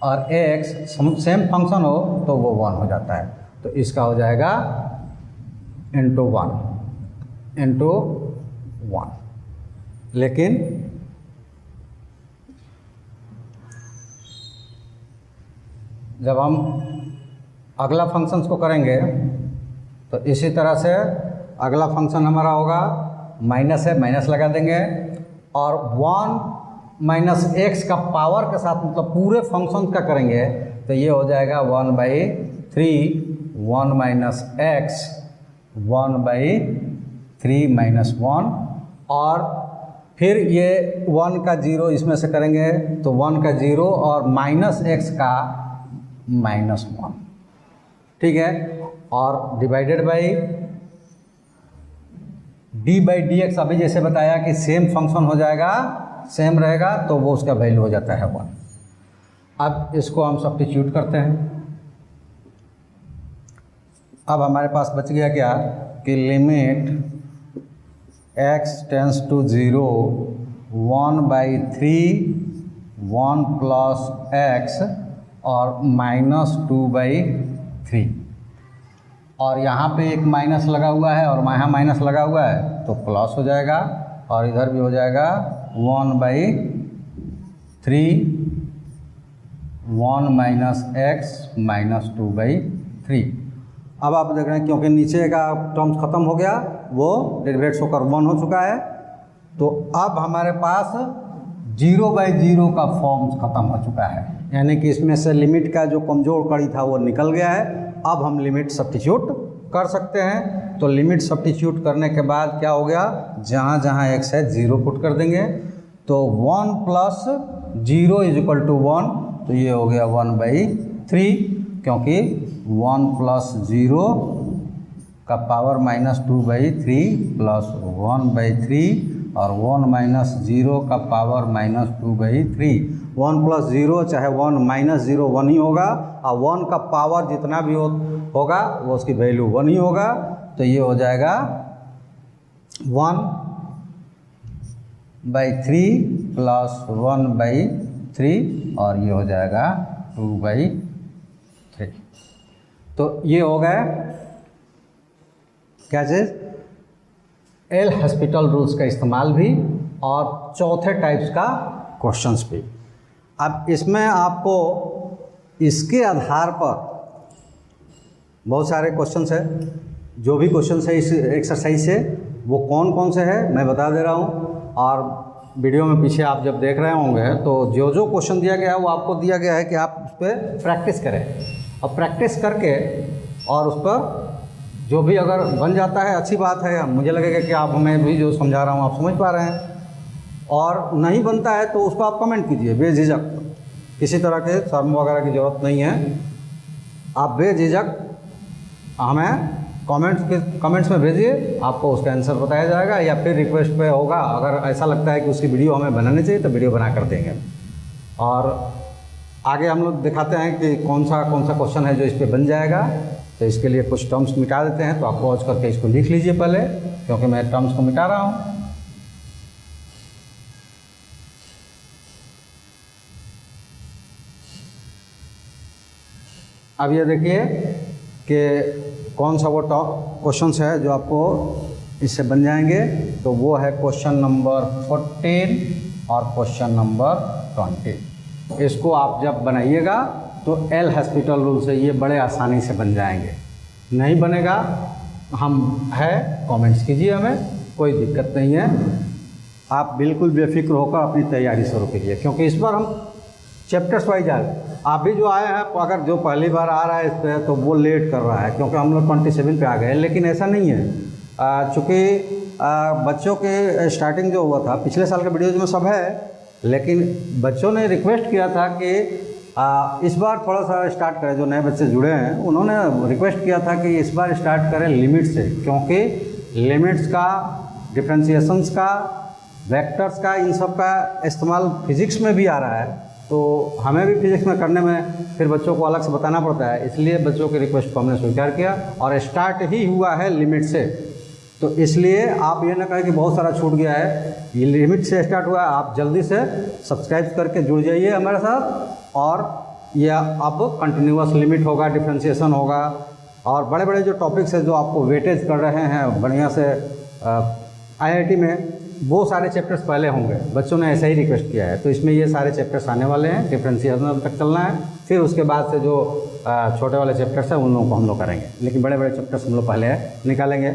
A: और x सेम फंक्शन हो तो वो 1 हो जाता है, तो इसका हो जाएगा × 1। लेकिन जब हम अगला फंक्शंस को करेंगे तो इसी तरह से अगला फंक्शन हमारा होगा, माइनस है, माइनस लगा देंगे, और 1 - x का पावर के साथ, मतलब पूरे फंक्शन का करेंगे तो ये हो जाएगा 1/3 1 - x 1/3 - 1, और फिर ये 1 का 0 इसमें से करेंगे तो 1 का 0 और -x का -1, ठीक है, और डिवाइडेड बाई d/dx। अभी जैसे बताया कि सेम फंक्शन हो जाएगा, सेम रहेगा, तो वो उसका वैल्यू हो जाता है 1। अब इसको हम सब्स्टिट्यूट करते हैं। अब हमारे पास बच गया क्या कि limit x tends to 0 1/3 1 + x और -2/3, और यहाँ पे एक माइनस लगा हुआ है और यहाँ माइनस लगा हुआ है तो प्लस हो जाएगा, और इधर भी हो जाएगा 1/3 1 - x -2/3। अब आप देख रहे हैं क्योंकि नीचे का टर्म्स ख़त्म हो गया, वो डेरिवेट्स होकर 1 हो चुका है, तो अब हमारे पास 0/0 का फॉर्म्स ख़त्म हो चुका है, यानी कि इसमें से लिमिट का जो कमज़ोर कड़ी था वो निकल गया है। अब हम लिमिट सब्स्टिट्यूट कर सकते हैं, तो लिमिट सब्स्टिट्यूट करने के बाद क्या हो गया, जहाँ जहाँ x है 0 पुट कर देंगे, तो 1 + 0 = 1, तो ये हो गया 1/3, क्योंकि 1 + 0 का पावर -2/3 + 1/3 और 1 - 0 का पावर -2/3। 1 + 0 चाहे 1 - 0 1 ही होगा, और 1 का पावर जितना भी होगा वो उसकी वैल्यू 1 ही होगा, तो ये हो जाएगा 1/3 + 1/3, और ये हो जाएगा 2/3। तो ये हो गया क्या चीज़, एल हॉस्पिटल रूल्स का इस्तेमाल भी, और चौथे टाइप्स का क्वेश्चंस भी। अब इसमें आपको इसके आधार पर बहुत सारे क्वेश्चंस है, जो भी क्वेश्चंस है इस एक्सरसाइज से वो कौन कौन से है मैं बता दे रहा हूँ। और वीडियो में पीछे आप जब देख रहे होंगे तो जो जो क्वेश्चन दिया गया है वो आपको दिया गया है कि आप उस पर प्रैक्टिस करें, और प्रैक्टिस करके और उस पर जो भी अगर बन जाता है अच्छी बात है, मुझे लगेगा कि आप हमें भी जो समझा रहा हूँ आप समझ पा रहे हैं। और नहीं बनता है तो उसको आप कमेंट कीजिए बेझिझक, किसी तरह के शर्म वगैरह की ज़रूरत नहीं है। आप बेझिझक हमें कमेंट्स में भेजिए, आपको उसका आंसर बताया जाएगा, या फिर रिक्वेस्ट पे होगा। अगर ऐसा लगता है कि उसकी वीडियो हमें बनानी चाहिए तो वीडियो बना कर देंगे। और आगे हम लोग दिखाते हैं कि कौन सा क्वेश्चन है जो इस पर बन जाएगा। तो इसके लिए कुछ टर्म्स मिटा देते हैं, तो आप पॉज करके इसको लिख लीजिए पहले, क्योंकि मैं टर्म्स को मिटा रहा हूँ। अब ये देखिए कि कौन सा वो क्वेश्चंस है जो आपको इससे बन जाएंगे। तो वो है क्वेश्चन नंबर 14 और क्वेश्चन नंबर 20। इसको आप जब बनाइएगा तो एल हॉस्पिटल रूल से ये बड़े आसानी से बन जाएंगे। नहीं बनेगा हम है कमेंट्स कीजिए, हमें कोई दिक्कत नहीं है। आप बिल्कुल बेफिक्र होकर अपनी तैयारी शुरू कीजिए, क्योंकि इस बार हम चैप्टर्स वाइज आप भी जो आए हैं, अगर जो पहली बार आ रहा है इस पर तो वो लेट कर रहा है, क्योंकि हम लोग 27 पे आ गए। लेकिन ऐसा नहीं है, चूँकि बच्चों के स्टार्टिंग जो हुआ था पिछले साल के वीडियोज़ में सब है, लेकिन बच्चों ने रिक्वेस्ट किया था कि इस बार थोड़ा सा स्टार्ट करें। जो नए बच्चे जुड़े हैं उन्होंने रिक्वेस्ट किया था कि इस बार स्टार्ट करें लिमिट से, क्योंकि लिमिट्स का, डिफ्रेंशिएशंस का, वेक्टर्स का, इन सब का इस्तेमाल फिज़िक्स में भी आ रहा है। तो हमें भी फिज़िक्स में करने में फिर बच्चों को अलग से बताना पड़ता है, इसलिए बच्चों की रिक्वेस्ट को हमने स्वीकार किया और स्टार्ट ही हुआ है लिमिट से। तो इसलिए आप ये ना कहें कि बहुत सारा छूट गया है, ये लिमिट से स्टार्ट हुआ है। आप जल्दी से सब्सक्राइब करके जुड़ जाइए हमारे साथ, और यह अब कंटिन्यूअस लिमिट होगा, डिफ्रेंशिएशन होगा, और बड़े बड़े जो टॉपिक्स हैं जो आपको वेटेज कर रहे हैं बढ़िया से IIT में, वो सारे चैप्टर्स पहले होंगे। बच्चों ने ऐसा ही रिक्वेस्ट किया है, तो इसमें ये सारे चैप्टर्स आने वाले हैं। डिफ्रेंशिएशन तक चलना है, फिर उसके बाद से जो छोटे वाले चैप्टर्स हैं उन लोगों को हम लोग करेंगे, लेकिन बड़े बड़े चैप्टर्स हम लोग पहले निकालेंगे,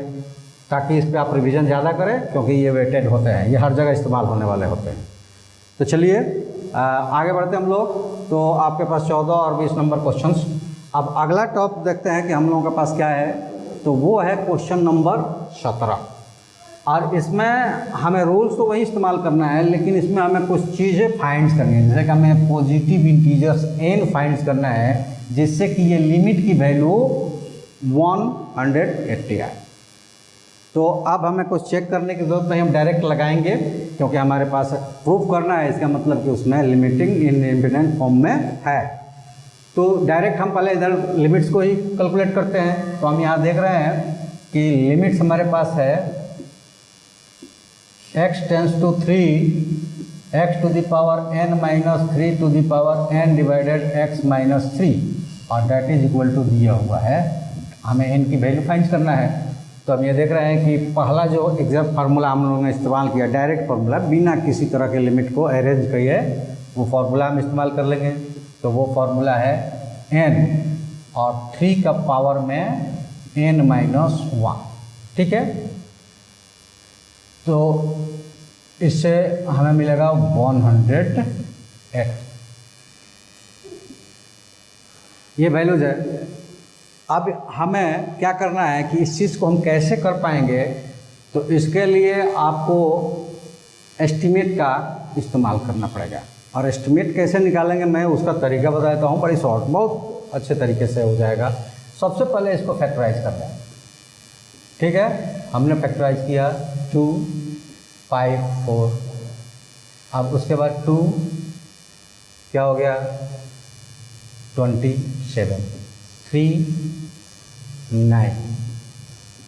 A: ताकि इस पर आप रिवीजन ज़्यादा करें, क्योंकि ये वेटेड होते हैं, ये हर जगह इस्तेमाल होने वाले होते हैं। तो चलिए आगे बढ़ते हम लोग। तो आपके पास 14 और 20 नंबर क्वेश्चंस। अब अगला टॉप देखते हैं कि हम लोगों के पास क्या है। तो वो है क्वेश्चन नंबर 17, और इसमें हमें रूल्स तो वही इस्तेमाल करना है, लेकिन इसमें हमें कुछ चीज़ें फाइंड्स करनी है। जैसे कि हमें पॉजिटिव इंटीजर्स n फाइंड्स करना है, जिससे कि ये लिमिट की वैल्यू 180 आए। तो अब हमें कुछ चेक करने की ज़रूरत नहीं, हम डायरेक्ट लगाएंगे, क्योंकि हमारे पास प्रूफ करना है। इसका मतलब कि उसमें लिमिटिंग इंडिपेंडेंट फॉर्म में है। तो डायरेक्ट हम पहले इधर लिमिट्स को ही कैलकुलेट करते हैं। तो हम यहाँ देख रहे हैं कि लिमिट्स हमारे पास है x tends to 3 x to the power n minus 3 to the power n divided x minus 3, और डैट इज इक्वल टू दिया हुआ है। हमें n की वैल्यू फाइंड करना है। तो हम ये देख रहे हैं कि पहला जो एग्जैक्ट फार्मूला हम लोगों ने इस्तेमाल किया, डायरेक्ट फार्मूला, बिना किसी तरह के लिमिट को अरेंज किए, वो फार्मूला हम इस्तेमाल कर लेंगे। तो वो फार्मूला है n और 3 का पावर में n माइनस 1, ठीक है। तो इससे हमें मिलेगा 108। ये वैल्यूज है। अब हमें क्या करना है कि इस चीज़ को हम कैसे कर पाएंगे, तो इसके लिए आपको एस्टीमेट का इस्तेमाल करना पड़ेगा। और एस्टीमेट कैसे निकालेंगे मैं उसका तरीका बता देता हूँ, बड़ी शॉर्ट, बहुत अच्छे तरीके से हो जाएगा। सबसे पहले इसको फैक्टराइज करना है, ठीक है। हमने फैक्टराइज किया 2, 5, 4। अब उसके बाद 2 क्या हो गया 27, 3, 9,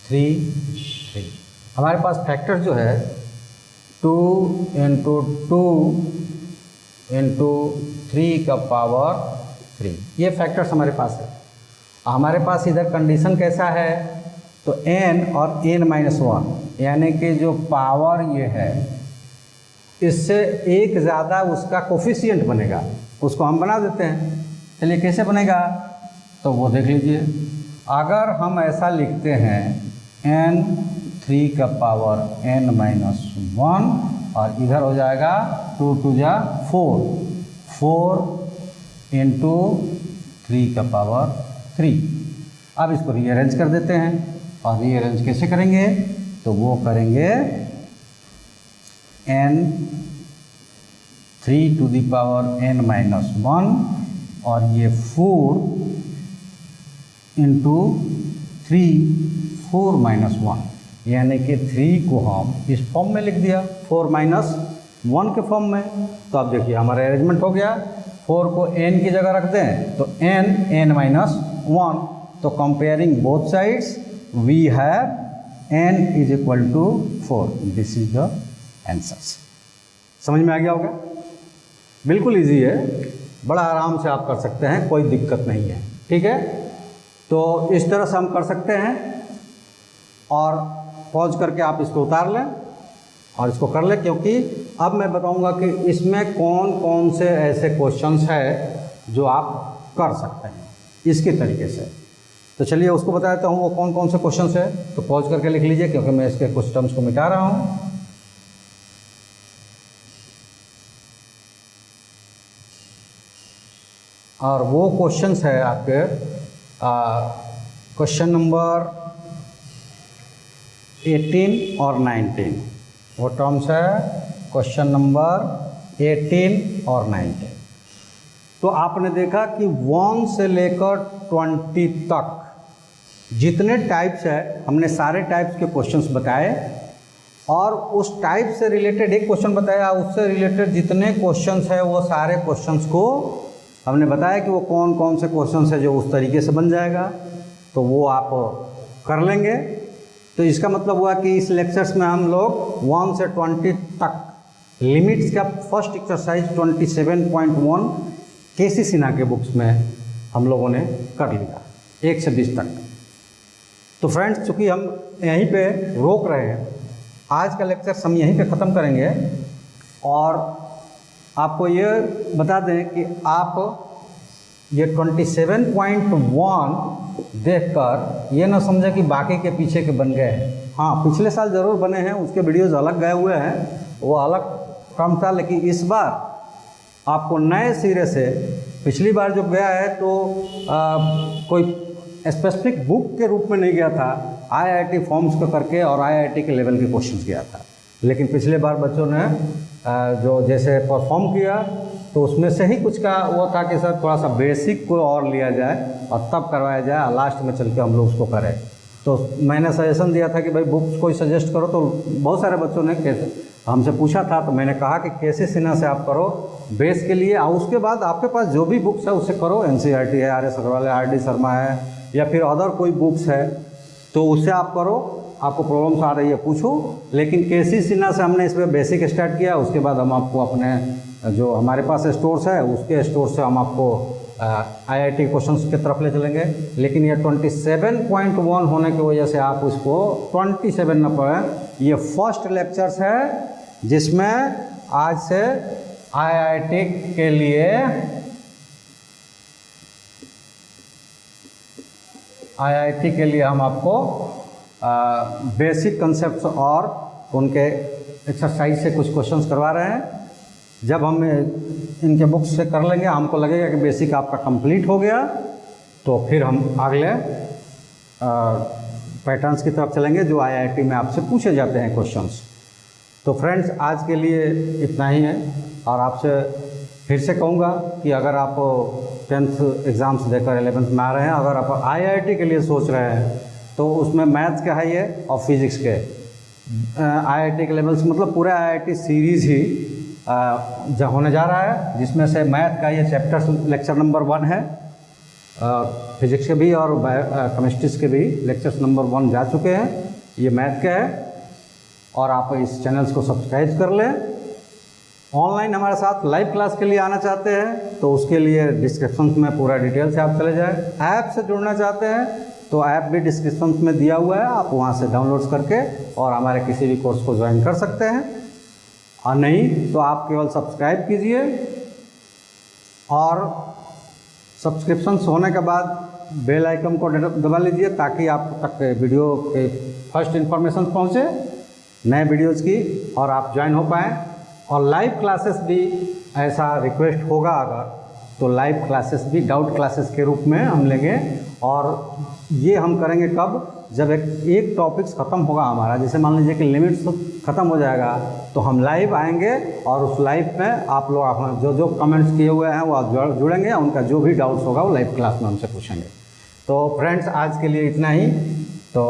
A: 3, 3। हमारे पास फैक्टर जो है 2 इंटू 2 इंटू 3 का पावर 3, ये फैक्टर्स हमारे पास है। हमारे पास इधर कंडीशन कैसा है, तो n और n माइनस 1, यानी कि जो पावर ये है इससे एक ज़्यादा उसका कोफिशिएंट बनेगा, उसको हम बना देते हैं। चलिए कैसे बनेगा तो वो देख लीजिए। अगर हम ऐसा लिखते हैं n3 का पावर n-1 और इधर हो जाएगा 2 2 जा 4 इंटू 3 का पावर 3। अब इसको रीअरेंज कर देते हैं और रीअरेंज कैसे करेंगे, तो वो करेंगे n3 to the power n-1 और ये 4 इंटू 4 - 1 यानी कि 3 को हम इस फॉर्म में लिख दिया 4 - 1 के फॉर्म में। तो अब देखिए हमारा अरेंजमेंट हो गया, 4 को n की जगह रखते हैं तो n-1। तो comparing both sides we have n = 4। This is the answers. समझ में आ गया होगा? बिल्कुल इजी है, बड़ा आराम से आप कर सकते हैं, कोई दिक्कत नहीं है। ठीक है, तो इस तरह से हम कर सकते हैं और पॉज करके आप इसको उतार लें और इसको कर लें, क्योंकि अब मैं बताऊंगा कि इसमें कौन कौन से ऐसे क्वेश्चंस है जो आप कर सकते हैं इसके तरीके से। तो चलिए उसको बता देता हूँ वो कौन कौन से क्वेश्चंस है। तो पॉज करके लिख लीजिए क्योंकि मैं इसके कुछ टर्म्स को मिटा रहा हूँ। और वो क्वेश्चंस है आपके क्वेश्चन नंबर 18 और 19। वो टर्म्स है क्वेश्चन नंबर 18 और 19। तो आपने देखा कि 1 से लेकर 20 तक जितने टाइप्स है हमने सारे टाइप्स के क्वेश्चंस बताए और उस टाइप से रिलेटेड एक क्वेश्चन बताया, उससे रिलेटेड जितने क्वेश्चंस है वो सारे क्वेश्चंस को हमने बताया कि वो कौन कौन से क्वेश्चंस है जो उस तरीके से बन जाएगा। तो वो आप कर लेंगे। तो इसका मतलब हुआ कि इस लेक्चर्स में हम लोग 1 से 20 तक लिमिट्स का फर्स्ट एक्सरसाइज 27.1 केसी सिन्हा के बुक्स में हम लोगों ने कर लिया 1 से 20 तक। तो फ्रेंड्स, चूँकि हम यहीं पे रोक रहे हैं, आज का लेक्चर हम यहीं पे ख़त्म करेंगे और आपको ये बता दें कि आप ये 27.1 देखकर ये ना समझे कि बाकी के पीछे के बन गए हैं। हाँ, पिछले साल ज़रूर बने हैं, उसके वीडियोज़ अलग गए हुए हैं, वो अलग कम था। लेकिन इस बार आपको नए सिरे से, पिछली बार जो गया है तो कोई स्पेसिफिक बुक के रूप में नहीं गया था, IIT फॉर्म्स को करके और IIT के लेवल के क्वेश्चंस गया था। लेकिन पिछले बार बच्चों ने जो जैसे परफॉर्म किया तो उसमें से ही कुछ का वो था कि सर थोड़ा सा बेसिक को और लिया जाए और तब करवाया जाए और लास्ट में चल के हम लोग उसको करें। तो मैंने सजेशन दिया था कि भाई बुक्स कोई सजेस्ट करो, तो बहुत सारे बच्चों ने हमसे पूछा था। तो मैंने कहा कि केसी सिन्हा से आप करो बेस के लिए, और उसके बाद आपके पास जो भी बुक्स है उससे करो। NCERT है, RS अग्रवाल है, RD शर्मा है, या फिर अदर कोई बुक्स है तो उससे आप करो। आपको प्रॉब्लम्स आ रही है पूछो। लेकिन केसी सिन्हा से हमने इसमें बेसिक स्टार्ट किया, उसके बाद हम आपको अपने जो हमारे पास स्टोर्स है उसके स्टोर से हम आपको IIT क्वेश्चंस की तरफ ले चलेंगे। लेकिन ये 27.1 होने की वजह से आप उसको 27 न पढ़ें। ये फर्स्ट लेक्चर्स है जिसमें आज से IIT के लिए हम आपको बेसिक कंसेप्ट्स और उनके एक्सरसाइज से कुछ क्वेश्चंस करवा रहे हैं। जब हम इनके बुक्स से कर लेंगे, हमको लगेगा कि बेसिक आपका कंप्लीट हो गया, तो फिर हम अगले पैटर्न्स की तरफ चलेंगे जो IIT में आपसे पूछे जाते हैं क्वेश्चंस। तो फ्रेंड्स, आज के लिए इतना ही है और आपसे फिर से कहूँगा कि अगर आप 10th एग्ज़ाम्स देकर 11th में आ रहे हैं, अगर आप IIT के लिए सोच रहे हैं तो उसमें मैथ्स का है ये और फिज़िक्स के IIT के लेवल्स, मतलब पूरा IIT सीरीज़ ही होने जा रहा है, जिसमें से मैथ का ये चैप्टर लेक्चर नंबर 1 है। फिज़िक्स के भी और केमिस्ट्रीज के भी लेक्चर्स नंबर 1 जा चुके हैं, ये मैथ का है। और आप इस चैनल्स को सब्सक्राइब कर लें। ऑनलाइन हमारे साथ लाइव क्लास के लिए आना चाहते हैं तो उसके लिए डिस्क्रिप्शन में पूरा डिटेल से आप चले जाएं। ऐप से जुड़ना चाहते हैं तो ऐप भी डिस्क्रिप्शन में दिया हुआ है, आप वहां से डाउनलोड्स करके और हमारे किसी भी कोर्स को ज्वाइन कर सकते हैं। और नहीं तो आप केवल सब्सक्राइब कीजिए और सब्सक्रिप्शंस होने के बाद बेल आइकन को दबा लीजिए ताकि आप तक वीडियो के फर्स्ट इन्फॉर्मेशन पहुँचे नए वीडियोज़ की, और आप ज्वाइन हो पाएँ। और लाइव क्लासेस भी ऐसा रिक्वेस्ट होगा अगर, तो लाइव क्लासेस भी डाउट क्लासेस के रूप में हम लेंगे। और ये हम करेंगे कब, जब एक टॉपिक्स ख़त्म होगा हमारा, जैसे मान लीजिए कि लिमिट्स ख़त्म हो जाएगा तो हम लाइव आएंगे और उस लाइव में आप लोग जो जो कमेंट्स किए हुए हैं वो आप जुड़ेंगे, उनका जो भी डाउट्स होगा वो लाइव क्लास में हमसे पूछेंगे। तो फ्रेंड्स आज के लिए इतना ही। तो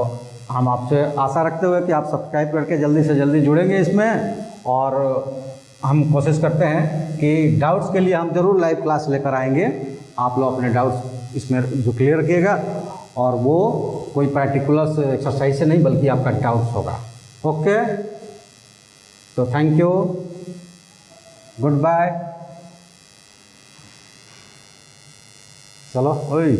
A: हम आपसे आशा रखते हुए कि आप सब्सक्राइब करके जल्दी से जल्दी जुड़ेंगे इसमें, और हम कोशिश करते हैं कि डाउट्स के लिए हम ज़रूर लाइव क्लास लेकर आएंगे। आप लोग अपने डाउट्स इसमें जो क्लियर किएगा, और वो कोई पर्टिकुलर एक्सरसाइज से नहीं बल्कि आपका डाउट्स होगा। ओके, तो थैंक यू, गुड बाय। चलो ओए,